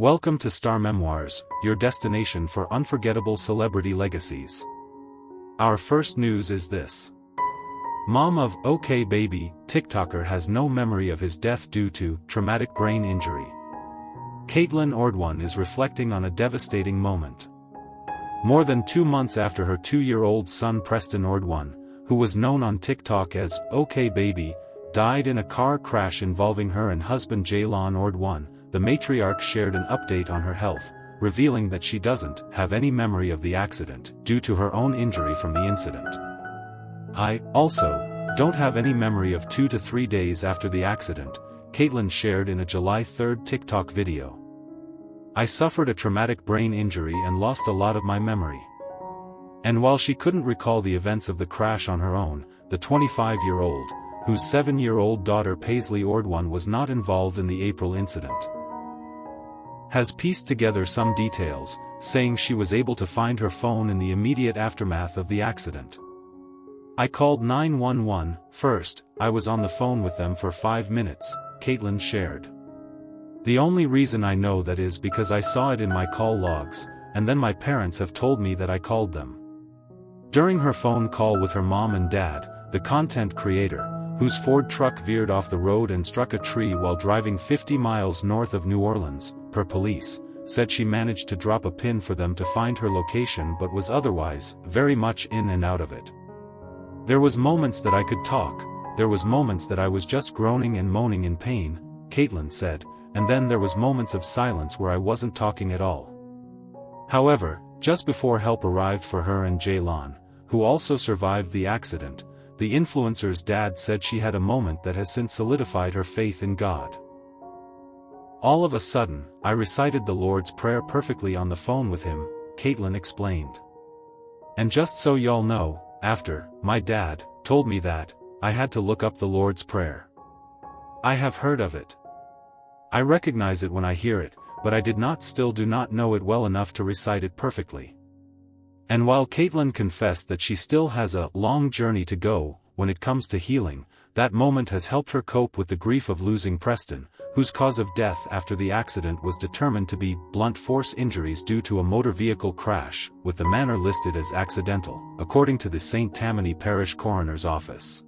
Welcome to Star Memoirs, your destination for unforgettable celebrity legacies. Our first news is this. Mom of OK Baby, TikToker has no memory of his death due to traumatic brain injury. Caitlin Ordwin is reflecting on a devastating moment. More than 2 months after her 2-year-old son Preston Ordwin, who was known on TikTok as OK Baby, died in a car crash involving her and husband Jaylon Ordwin, the matriarch shared an update on her health, revealing that she doesn't have any memory of the accident due to her own injury from the incident. I, also, don't have any memory of 2 to 3 days after the accident, Caitlin shared in a July 3 TikTok video. I suffered a traumatic brain injury and lost a lot of my memory. And while she couldn't recall the events of the crash on her own, the 25-year-old, whose 7-year-old daughter Paisley Ordwin was not involved in the April incident, has pieced together some details, saying she was able to find her phone in the immediate aftermath of the accident. I called 911 first. I was on the phone with them for 5 minutes, Caitlin shared. The only reason I know that is because I saw it in my call logs, and then my parents have told me that I called them. During her phone call with her mom and dad, the content creator, whose Ford truck veered off the road and struck a tree while driving 50 miles north of New Orleans, per police, said she managed to drop a pin for them to find her location but was otherwise very much in and out of it. There was moments that I could talk, there was moments that I was just groaning and moaning in pain, Caitlin said, and then there was moments of silence where I wasn't talking at all. However, just before help arrived for her and Jaylon, who also survived the accident, the influencer's dad said she had a moment that has since solidified her faith in God. All of a sudden, I recited the Lord's Prayer perfectly on the phone with him, Caitlin explained. And just so y'all know, after, my dad told me that, I had to look up the Lord's Prayer. I have heard of it. I recognize it when I hear it, but I do not know it well enough to recite it perfectly. And while Caitlin confessed that she still has a long journey to go when it comes to healing, that moment has helped her cope with the grief of losing Preston, whose cause of death after the accident was determined to be blunt force injuries due to a motor vehicle crash, with the manner listed as accidental, according to the St. Tammany Parish Coroner's Office.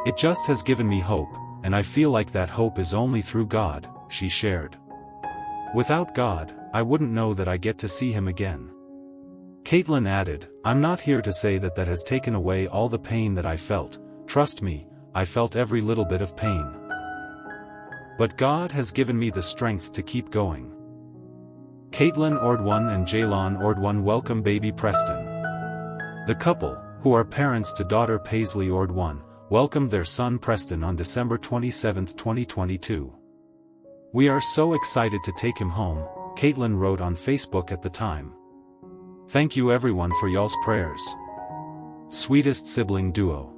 It just has given me hope, and I feel like that hope is only through God, she shared. Without God, I wouldn't know that I get to see him again. Caitlin added, I'm not here to say that has taken away all the pain that I felt, trust me, I felt every little bit of pain. But God has given me the strength to keep going. Caitlin Ordwin and Jaylon Ordwin welcome baby Preston. The couple, who are parents to daughter Paisley Ordwin, welcomed their son Preston on December 27, 2022. We are so excited to take him home, Caitlin wrote on Facebook at the time. Thank you everyone for y'all's prayers. Sweetest sibling duo.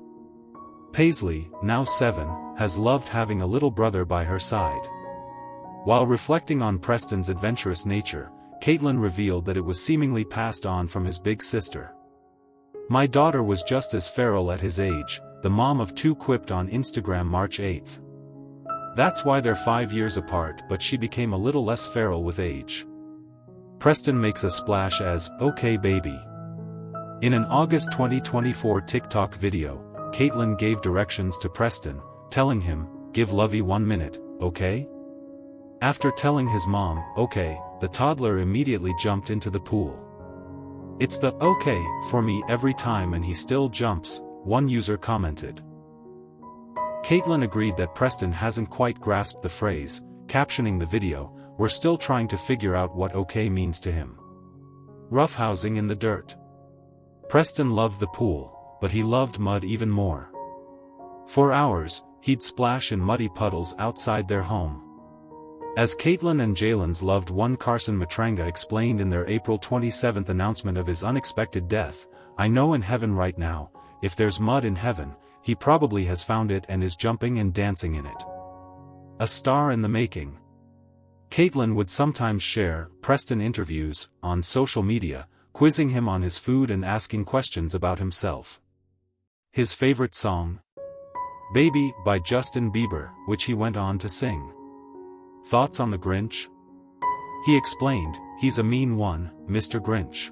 Paisley, now 7, has loved having a little brother by her side. While reflecting on Preston's adventurous nature, Caitlin revealed that it was seemingly passed on from his big sister. My daughter was just as feral at his age, the mom of 2 quipped on Instagram March 8. That's why they're 5 years apart, but she became a little less feral with age. Preston makes a splash as OK Baby. In an August 2024 TikTok video, Caitlin gave directions to Preston, telling him, give Lovey 1 minute, okay? After telling his mom, okay, the toddler immediately jumped into the pool. It's the okay for me every time and he still jumps, one user commented. Caitlin agreed that Preston hasn't quite grasped the phrase, captioning the video, we're still trying to figure out what okay means to him. Roughhousing in the dirt. Preston loved the pool, but he loved mud even more. For hours, he'd splash in muddy puddles outside their home. As Caitlin and Jaylon's loved one Carson Matranga explained in their April 27 announcement of his unexpected death, I know in heaven right now, if there's mud in heaven, he probably has found it and is jumping and dancing in it. A star in the making. Caitlin would sometimes share Preston interviews on social media, quizzing him on his food and asking questions about himself. His favorite song? Baby by Justin Bieber, which he went on to sing. Thoughts on the Grinch? He explained, "He's a mean one, Mr. Grinch.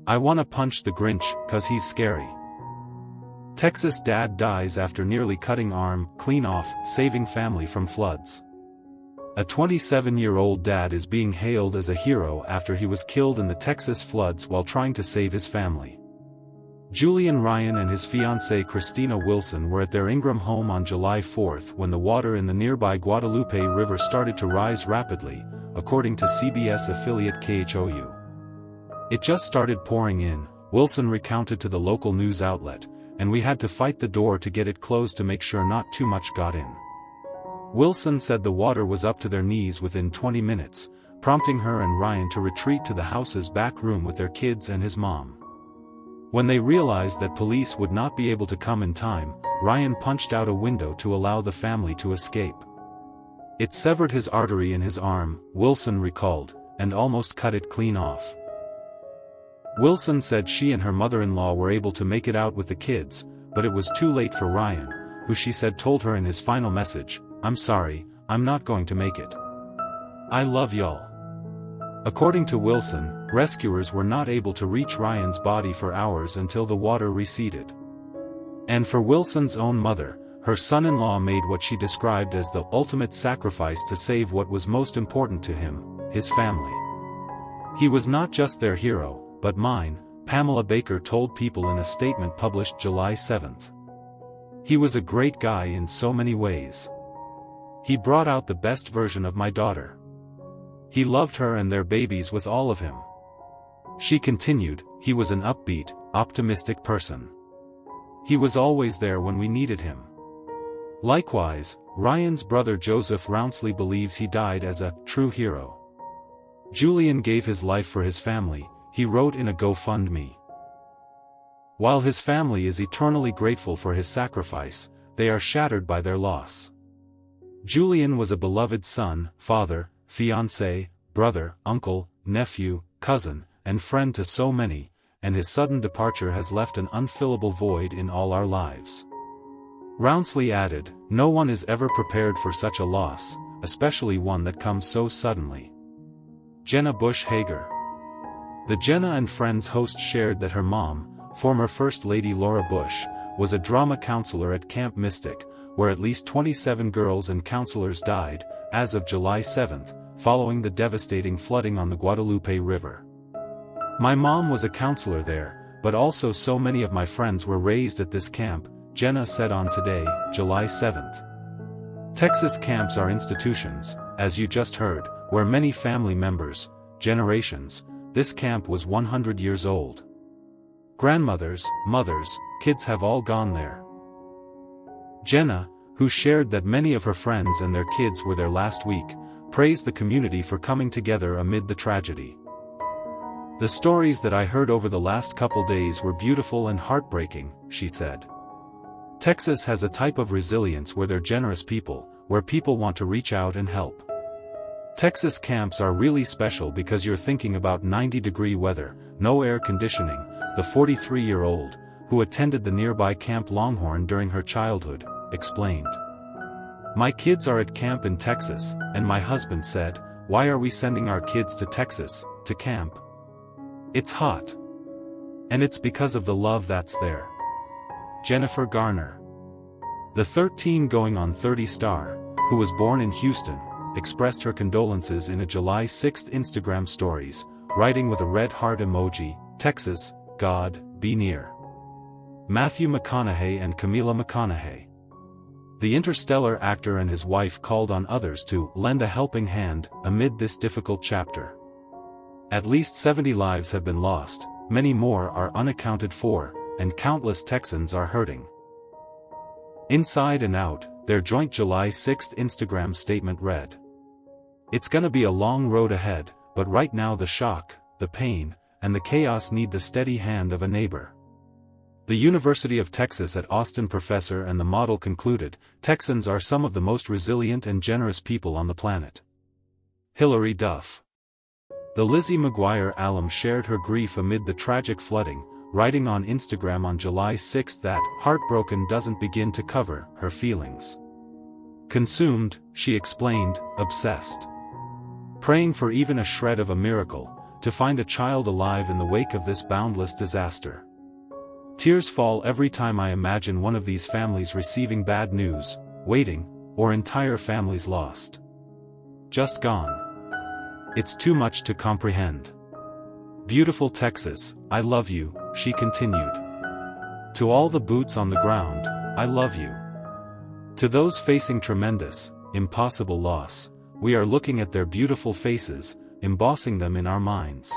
I wanna punch the Grinch, 'cause he's scary." Texas dad dies after nearly cutting arm clean off, saving family from floods. A 27-year-old dad is being hailed as a hero after he was killed in the Texas floods while trying to save his family. Julian Ryan and his fiancée Christina Wilson were at their Ingram home on July 4 when the water in the nearby Guadalupe River started to rise rapidly, according to CBS affiliate KHOU. "It just started pouring in," Wilson recounted to the local news outlet, "and we had to fight the door to get it closed to make sure not too much got in." Wilson said the water was up to their knees within 20 minutes, prompting her and Ryan to retreat to the house's back room with their kids and his mom. When they realized that police would not be able to come in time, Ryan punched out a window to allow the family to escape. "It severed his artery in his arm," Wilson recalled, "and almost cut it clean off." Wilson said she and her mother-in-law were able to make it out with the kids, but it was too late for Ryan, who she said told her in his final message, "I'm sorry, I'm not going to make it. I love y'all." According to Wilson, rescuers were not able to reach Ryan's body for hours until the water receded. And for Wilson's own mother, her son-in-law made what she described as the ultimate sacrifice to save what was most important to him, his family. "He was not just their hero, but mine," Pamela Baker told People in a statement published July 7. "He was a great guy in so many ways. He brought out the best version of my daughter. He loved her and their babies with all of him." She continued, "He was an upbeat, optimistic person. He was always there when we needed him." Likewise, Ryan's brother Joseph Rounsley believes he died as a true hero. "Julian gave his life for his family," he wrote in a GoFundMe. While his family is eternally grateful for his sacrifice, they are shattered by their loss. Julian was a beloved son, father, fiancé, brother, uncle, nephew, cousin, and friend to so many, and his sudden departure has left an unfillable void in all our lives. Rounsley added, "No one is ever prepared for such a loss, especially one that comes so suddenly." Jenna Bush Hager. The Jenna and Friends host shared that her mom, former First Lady Laura Bush, was a drama counselor at Camp Mystic, where at least 27 girls and counselors died, as of July 7, following the devastating flooding on the Guadalupe River. "My mom was a counselor there, but also so many of my friends were raised at this camp," Jenna said on Today, July 7. Texas camps are institutions, as you just heard, where many family members, generations. This camp was 100 years old. Grandmothers, mothers, kids have all gone there. Jenna, who shared that many of her friends and their kids were there last week, praised the community for coming together amid the tragedy. "The stories that I heard over the last couple days were beautiful and heartbreaking," she said. "Texas has a type of resilience where they're generous people, where people want to reach out and help. Texas camps are really special because you're thinking about 90-degree weather, no air conditioning," the 43-year-old, who attended the nearby Camp Longhorn during her childhood, explained. "My kids are at camp in Texas, and my husband said, 'Why are we sending our kids to Texas, to camp? It's hot. And it's because of the love that's there.'" Jennifer Garner. The 13 going on 30 star, who was born in Houston, expressed her condolences in a July 6 Instagram stories, writing with a red heart emoji, "Texas, God, be near." Matthew McConaughey and Camila McConaughey. The Interstellar actor and his wife called on others to lend a helping hand amid this difficult chapter. At least 70 lives have been lost, many more are unaccounted for, and countless Texans are hurting. Inside and out, their joint July 6 Instagram statement read, "It's gonna be a long road ahead, but right now the shock, the pain, and the chaos need the steady hand of a neighbor." The University of Texas at Austin professor and the model concluded, "Texans are some of the most resilient and generous people on the planet." Hillary Duff. The Lizzie McGuire alum shared her grief amid the tragic flooding, writing on Instagram on July 6 that, "Heartbroken doesn't begin to cover her feelings. Consumed," she explained, "obsessed. praying for even a shred of a miracle, to find a child alive in the wake of this boundless disaster. Tears fall every time I imagine one of these families receiving bad news, waiting, or entire families lost. Just gone. It's too much to comprehend. Beautiful Texas, I love you, she continued. To all the boots on the ground, I love you. To those facing tremendous, impossible loss, we are looking at their beautiful faces, embossing them in our minds.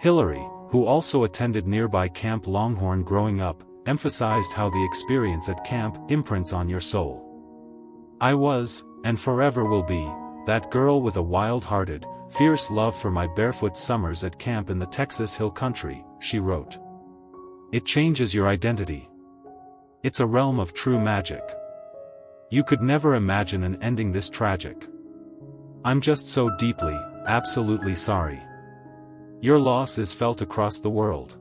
Hillary, who also attended nearby Camp Longhorn growing up, emphasized how the experience at camp imprints on your soul. I was, and forever will be, that girl with a wild-hearted, fierce love for my barefoot summers at camp in the Texas Hill Country, she wrote. It changes your identity. It's a realm of true magic. You could never imagine an ending this tragic. I'm just so deeply, absolutely sorry. Your loss is felt across the world.